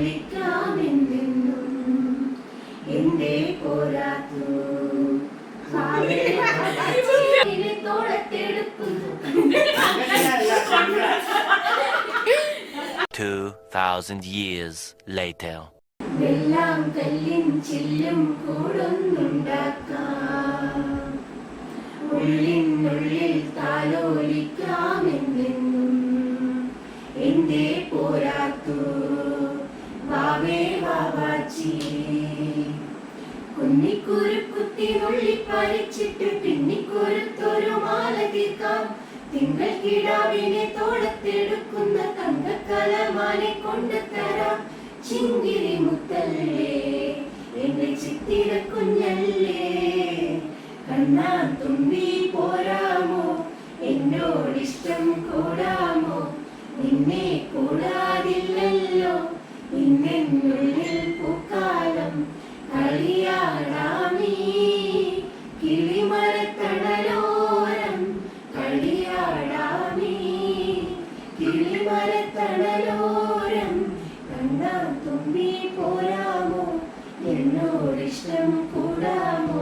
താലോലിക്കാമെന്നെന്നും എന്തേ പോരാത്തു തോളത്തെടുക്കുന്നു 2000 years later. വെല്ലാം കല്ലിൻ ചില്ലും കൂടൊന്നുണ്ടാക്കാം ഉള്ളിനുള്ളിൽ താലോലിക്കാമെന്നെന്നും എന്തേ പോരാത്തു വാവേ വാവാച്ചി കുന്നിക്കുരുക്കുത്തി നുള്ളിപ്പറിച്ചിട്ട് പിന്നിക്കുരുത്തൊരു മാല തീർക്കാം തിങ്കൾ കിടാവിനെ തോളത്തെടുക്കുന്ന തങ്കക്കലമാനെ കൊണ്ടുതരാം ചിങ്കിരി മുത്തല്ലേ എന്റെ ചിത്തിര കുഞ്ഞല്ലേ കണ്ണാ തുമ്പി പോരാമോ എന്നോടിഷ്ടം കൂടാമോ നിന്നെ കൂടാതില്ലല്ലോ നിന്നുള്ളിൽ പൂക്കാലം കളിയാടാമീ കിളിമരത്തണലോരം കളിയാടാമീ കിളിമരത്തണലോരം കണ്ണാ തുമ്പി പോരാമോ എന്നോടിഷ്ടം കൂടാമോ